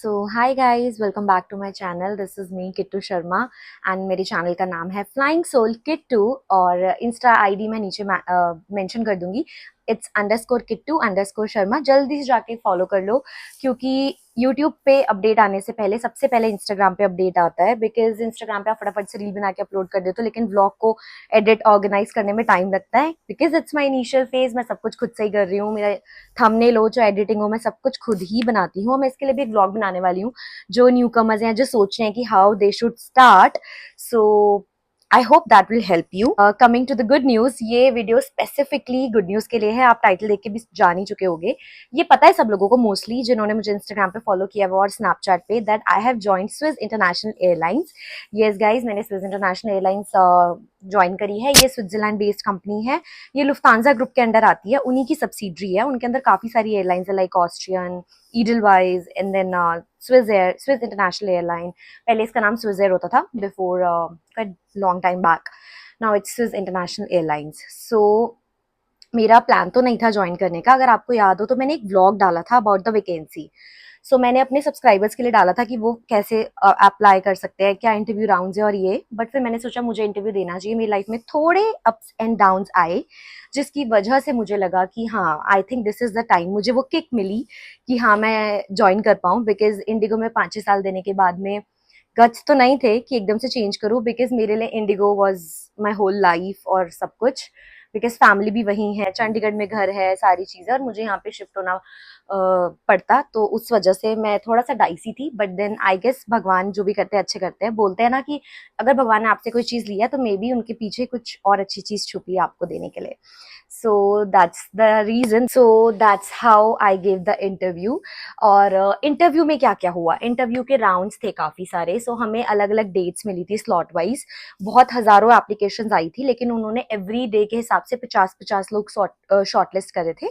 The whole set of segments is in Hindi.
So hi guys, welcome back to my channel. This is me Kittu Sharma and मेरे चैनल का नाम है फ्लाइंग सोल किट्टू। और इंस्टा आईडी मैं नीचे मेंशन कर दूंगी। इट्स _किट्टू_शर्मा। जल्दी से जाके फॉलो कर लो, क्योंकि यूट्यूब पे अपडेट आने से पहले सबसे पहले इंस्टाग्राम पे अपडेट आता है। बिकॉज इंस्टाग्राम पे आप फटाफट से रील बना के अपलोड कर देते हो, लेकिन व्लॉग को एडिट ऑर्गेनाइज करने में टाइम लगता है। Because it's my initial phase, मैं सब कुछ खुद से ही कर रही हूँ। मेरा थंबनेल हो चाहे एडिटिंग हो, मैं सब कुछ खुद ही बनाती हूँ। मैं इसके लिए भी एक व्लॉग बनाने वाली हूँ। जो न्यू कमर्स हैं, जो सोच रहे हैं कि how they should start, so I hope that will help you. Coming to the good news, ये वीडियो स्पेसिफिकली गुड न्यूज के लिए है। आप टाइटल देख के भी जान ही चुके होंगे। ये पता है सब लोगों को, मोस्टली जिन्होंने मुझे इंस्टाग्राम पे फॉलो किया हुआ और स्नैपचैट पे, that I have joined Swiss international airlines. Yes guys, मैंने स्विस इंटरनेशनल एयरलाइंस ज्वाइन करी है। ये स्विट्जरलैंड बेस्ड कंपनी है। ये लुफ्तांजा ग्रुप के अंडर आती है, उन्हीं की सब्सिडरी है। उनके अंदर काफी सारी एयरलाइंस है, like Austrian, Edelweiss and then Swiss international airline. पहले इसका नाम स्विस एयर होता था, before long time back. Now it's Swiss international airlines. So मेरा प्लान तो नहीं था ज्वाइन करने का। अगर आपको याद हो तो मैंने एक व्लॉग डाला था अबाउट द वैकेंसी। सो मैंने अपने सब्सक्राइबर्स के लिए डाला था कि वो कैसे अप्लाई कर सकते हैं, क्या इंटरव्यू राउंड्स है और ये। बट फिर मैंने सोचा मुझे इंटरव्यू देना चाहिए। मेरी लाइफ में थोड़े अप्स एंड डाउन्स आए, जिसकी वजह से मुझे लगा कि हाँ, I think this is the time. मुझे वो किक मिली कि हाँ, मैं ज्वाइन कर पाऊँ। बिकॉज इंडिगो में 5-6 साल देने के बाद में गट्स तो नहीं थे कि एकदम से चेंज करूँ। बिकॉज मेरे लिए IndiGo was my whole life और सब कुछ। बिकॉज फैमिली भी वहीं है, चंडीगढ़ में घर है, सारी चीज़ें, और मुझे यहाँ पे शिफ्ट होना पड़ता। तो उस वजह से मैं थोड़ा सा डाइसी थी। बट देन आई गेस भगवान जो भी करते हैं अच्छे करते हैं। बोलते हैं ना कि अगर भगवान ने आपसे कोई चीज़ लिया तो मे बी उनके पीछे कुछ और अच्छी चीज़ छुपी है आपको देने के लिए। So that's the reason. So that's how I give the interview. और इंटरव्यू में क्या क्या हुआ, इंटरव्यू के राउंड्स थे काफ़ी सारे। सो हमें अलग अलग डेट्स मिली थी स्लॉट वाइज। बहुत हज़ारों एप्लीकेशंस आई थी, लेकिन उन्होंने एवरी डे के हिसाब से 50-50 लोग शॉर्टलिस्ट करे थे।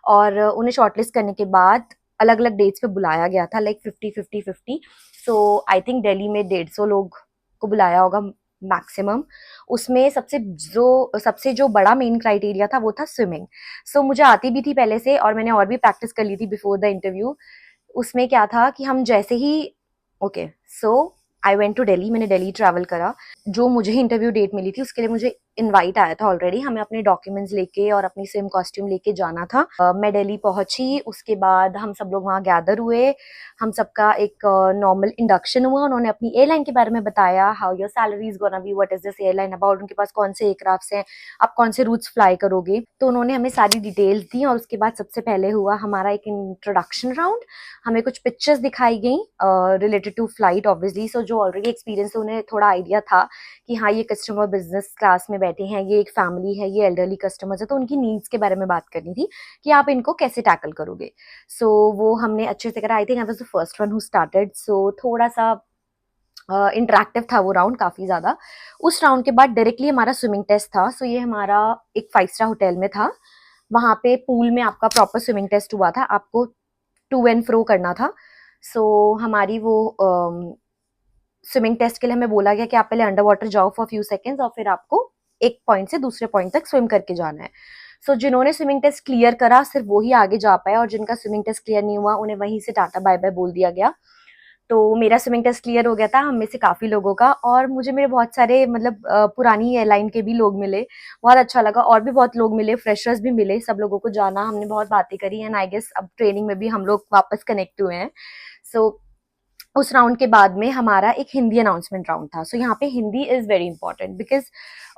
और उन्हें शॉर्टलिस्ट करने के बाद अलग अलग डेट्स पे बुलाया गया था, like 50-50-50। So I think Delhi में 150 लोग को बुलाया होगा मैक्सिमम। उसमें सबसे जो बड़ा मेन क्राइटेरिया था वो था स्विमिंग। सो मुझे आती भी थी पहले से, और मैंने और भी प्रैक्टिस कर ली थी बिफोर द इंटरव्यू। उसमें क्या था कि हम जैसे ही okay, so I went to Delhi. मैंने दिल्ली ट्रैवल करा। जो मुझे इंटरव्यू डेट मिली थी उसके लिए मुझे इनवाइट आया था ऑलरेडी। हमें अपने डॉक्यूमेंट्स लेके और अपनी स्विम कॉस्ट्यूम लेके जाना था। मैं दिल्ली पहुंची, उसके बाद हम सब लोग वहाँ गैदर हुए। हम सबका एक नॉर्मल इंडक्शन हुआ। उन्होंने अपनी एयरलाइन के बारे में बताया, how your salary is gonna be, what is this airline about, उनके पास कौन से एयरक्राफ्ट्स हैं, आप कौन से रूट्स फ्लाई करोगे। तो उन्होंने हमें सारी डिटेल्स दी। और उसके बाद सबसे पहले हुआ हमारा एक इंट्रोडक्शन राउंड। हमें कुछ पिक्चर्स दिखाई गई रिलेटेड टू फ्लाइट ऑब्वियसली। सो जो ऑलरेडी एक्सपीरियंस है उन्हें थोड़ा आइडिया था कि हाँ, ये कस्टमर बिजनेस क्लास में बैठे हैं, ये एक फैमिली है, ये एल्डरली कस्टमर्स है, तो उनकी नीड्स के बारे में बात करनी थी कि आप इनको कैसे टैकल करोगे। सो वो हमने अच्छे से करा। I think I was the first one who started. So थोड़ा सा इंटरेक्टिव था वो राउंड, काफी ज्यादा। उस राउंड के बाद डायरेक्टली हमारा स्विमिंग टेस्ट था। सो ये हमारा एक 5 स्टार होटल में था। वहां पे पूल में आपका प्रॉपर स्विमिंग टेस्ट हुआ था। आपको टू एंड फ्रो करना था। सो हमारी वो स्विमिंग टेस्ट के लिए हमें बोला गया कि आप पहले अंडर वाटर जाओ फॉर फ्यू सेकेंड्स, और फिर आपको एक पॉइंट से दूसरे पॉइंट तक स्विम करके जाना है। सो जिन्होंने स्विमिंग टेस्ट क्लियर करा सिर्फ वो ही आगे जा पाया, और जिनका स्विमिंग टेस्ट क्लियर नहीं हुआ उन्हें वहीं से टाटा बाय बाय बोल दिया गया। तो मेरा स्विमिंग टेस्ट क्लियर हो गया था, हम में से काफी लोगों का। और मुझे मेरे बहुत सारे मतलब पुरानी एयरलाइन के भी लोग मिले, बहुत अच्छा लगा। और भी बहुत लोग मिले, फ्रेशर्स भी मिले, सब लोगों को जाना, हमने बहुत बातें करी। एंड आई गेस अब ट्रेनिंग में भी हम लोग वापस कनेक्ट हुए हैं। सो उस राउंड के बाद में हमारा एक हिंदी अनाउंसमेंट राउंड था। सो यहाँ पे Hindi is very important, because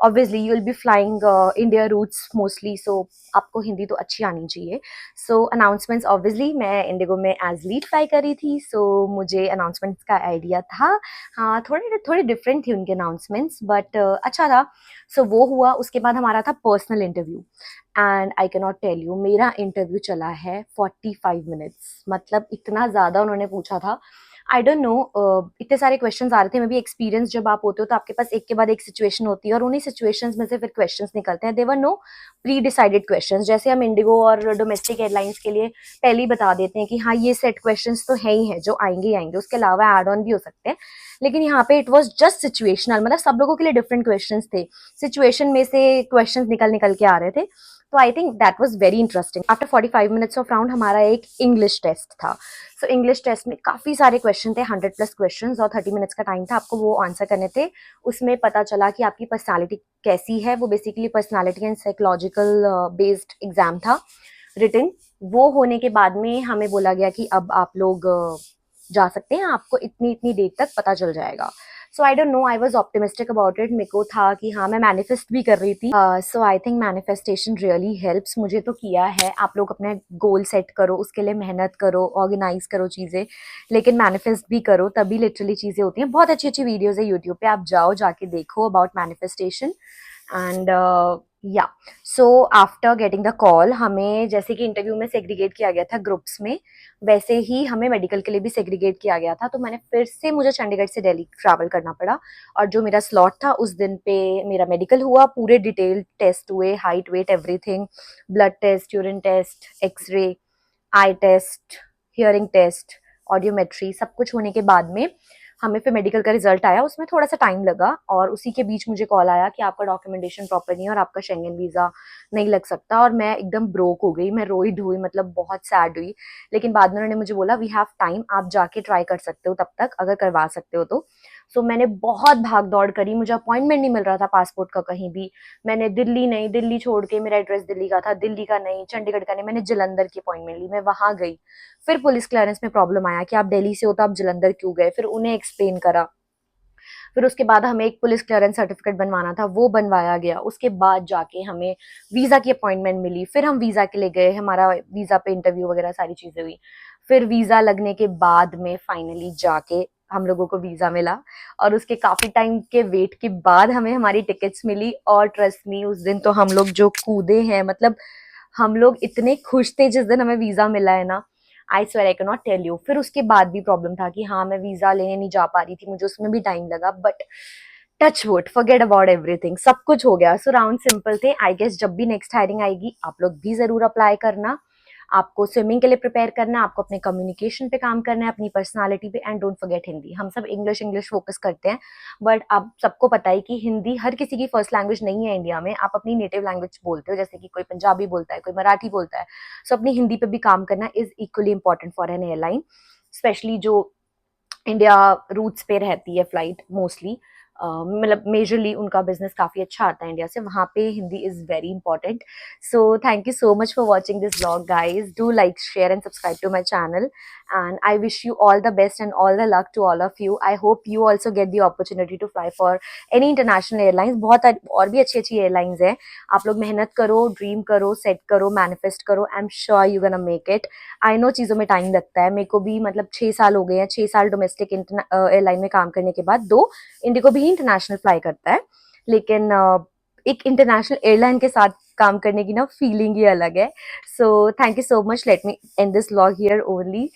obviously you will be flying India routes mostly. So आपको हिंदी तो अच्छी आनी चाहिए। सो अनाउंसमेंट्स, ऑब्वियसली मैं इंडिगो में एज लीड फ्लाई करी थी, सो मुझे अनाउंसमेंट्स का आइडिया था। हाँ, थोड़े थोड़े डिफरेंट थी उनके अनाउंसमेंट्स, बट अच्छा था। सो वो हुआ। उसके बाद हमारा था personal interview. And I can not tell you, मेरा इंटरव्यू चला है 45 मिनट्स। मतलब इतना ज़्यादा उन्होंने पूछा था। आई डोंट नो, इतने सारे क्वेश्चंस आ रहे थे। मे बी एक्सपीरियंस जब आप होते हो तो आपके पास एक के बाद एक सिचुएशन होती है, और उन्हीं सिचुएशंस में से फिर क्वेश्चंस निकलते हैं। देवर नो प्री डिसाइडेड क्वेश्चंस। जैसे हम इंडिगो और डोमेस्टिक एयरलाइंस के लिए पहले ही बता देते हैं कि हाँ, ये सेट क्वेश्चंस तो है ही है जो आएंगे ही आएंगे, उसके अलावा एड ऑन भी हो सकते हैं। लेकिन यहाँ पे इट वॉज जस्ट सिचुएशनल, मतलब सब लोगों के लिए डिफरेंट क्वेश्चंस थे। सिचुएशन में से क्वेश्चंस निकल निकल के आ रहे थे। तो I think that was very interesting. After 45 minutes of round हमारा एक इंग्लिश टेस्ट था. सो इंग्लिश टेस्ट में काफ़ी सारे क्वेश्चन थे, 100+ क्वेश्चन, और 30 मिनट्स का टाइम था, आपको वो आंसर करने थे. उसमें पता चला कि आपकी पर्सनालिटी कैसी है. वो basically personality and psychological based exam था, रिटन. वो होने के बाद में हमें बोला गया कि अब आप लोग जा सकते हैं, आपको इतनी इतनी डेट तक पता चल जाएगा. So I don't know, I was optimistic about it. मेरे को था कि हाँ, मैं मैनिफेस्ट भी कर रही थी. So I think manifestation really helps. मुझे तो किया है. आप लोग अपने गोल सेट करो, उसके लिए मेहनत करो, ऑर्गेनाइज करो चीज़ें, लेकिन मैनिफेस्ट भी करो, तभी लिटरली चीज़ें होती हैं. बहुत अच्छी अच्छी वीडियोज़ है यूट्यूब पे, आप जाओ, जाके देखो अबाउट मैनिफेस्टेशन. एंड या, so after getting the call, हमें जैसे कि इंटरव्यू में सेग्रीगेट किया गया था ग्रुप्स में, वैसे ही हमें मेडिकल के लिए भी सेग्रीगेट किया गया था. तो मैंने फिर से, मुझे चंडीगढ़ से दिल्ली ट्रैवल करना पड़ा, और जो मेरा स्लॉट था उस दिन पे मेरा मेडिकल हुआ. पूरे डिटेल टेस्ट हुए, height, weight, everything, blood test, urine test, x-ray, eye test, hearing test, audiometry, सब कुछ होने के बाद में हमें फिर मेडिकल का रिजल्ट आया. उसमें थोड़ा सा टाइम लगा, और उसी के बीच मुझे कॉल आया कि आपका डॉक्यूमेंटेशन प्रॉपर नहीं है और आपका शेंगन वीज़ा नहीं लग सकता. और मैं एकदम ब्रोक हो गई, मैं रोई धोई, मतलब बहुत सैड हुई. लेकिन बाद में उन्होंने मुझे बोला, वी हैव टाइम, आप जाके ट्राई कर सकते हो तब तक, अगर करवा सकते हो तो. सो मैंने बहुत भाग दौड़ करी, मुझे अपॉइंटमेंट नहीं मिल रहा था पासपोर्ट का कहीं भी. मैंने दिल्ली नहीं, दिल्ली छोड़ के, मेरा एड्रेस दिल्ली का था, दिल्ली का नहीं, चंडीगढ़ का नहीं, मैंने जलंधर की अपॉइंटमेंट ली, मैं वहां गई. फिर पुलिस क्लियरेंस में प्रॉब्लम आया कि आप दिल्ली से हो तो आप जलंधर क्यों गए. फिर उन्हें एक्सप्लेन करा. फिर उसके बाद हमें एक पुलिस क्लियरेंस सर्टिफिकेट बनवाना था, वो बनवाया गया. उसके बाद जाके हमें वीज़ा की अपॉइंटमेंट मिली. फिर हम वीज़ा के लिए गए, हमारा वीज़ा पे इंटरव्यू वगैरह सारी चीज़ें हुई. फिर वीज़ा लगने के बाद में फाइनली जाके हम लोगों को वीज़ा मिला, और उसके काफ़ी टाइम के वेट के बाद हमें हमारी टिकट्स मिली. और ट्रस्ट मी, उस दिन तो हम लोग जो कूदे हैं, मतलब हम लोग इतने खुश थे जिस दिन हमें वीज़ा मिला है ना, I swear I can not tell you. फिर उसके बाद भी प्रॉब्लम था कि हाँ, मैं वीज़ा लेने नहीं जा पा रही थी, मुझे उसमें भी टाइम लगा. But touch wood, forget about everything, सब कुछ हो गया. सो राउंड सिंपल थे. आई गेस जब भी नेक्स्ट हायरिंग आएगी, आप लोग भी जरूर अप्लाई करना. आपको स्विमिंग के लिए प्रिपेयर करना है, आपको अपने कम्युनिकेशन पे काम करना है, अपनी पर्सनालिटी पे. And don't forget Hindi. हम सब इंग्लिश इंग्लिश फोकस करते हैं, बट आप सबको पता है कि हिंदी हर किसी की फर्स्ट लैंग्वेज नहीं है इंडिया में. आप अपनी नेटिव लैंग्वेज बोलते हो, जैसे कि कोई पंजाबी बोलता है, कोई मराठी बोलता है. सो अपनी हिंदी पे भी काम करना is equally important for an airline, specially जो इंडिया रूट्स पे रहती है फ्लाइट मोस्टली. मतलब मेजरली उनका बिजनेस काफ़ी अच्छा आता है इंडिया से, वहाँ पे Hindi is very important. So thank you so much for watching this vlog guys. Do like, share and subscribe to my channel, and I wish you all the best and all the luck to all of you. I hope you also get the opportunity to fly for any international airlines. बहुत और भी अच्छी अच्छी एयरलाइंस हैं. आप लोग मेहनत करो, ड्रीम करो, सेट करो, मैनिफेस्ट करो. I am sure you gonna make it. I know चीज़ों में टाइम लगता है, मेरे को भी, मतलब 6 साल हो गए हैं. 6 साल डोमेस्टिक एयरलाइन में काम करने के बाद, दो इंडिगो भी इंटरनेशनल फ्लाई करता है, लेकिन एक इंटरनेशनल एयरलाइन के साथ काम करने की ना फीलिंग ही अलग है. सो thank you so much. Let me and this vlog here only.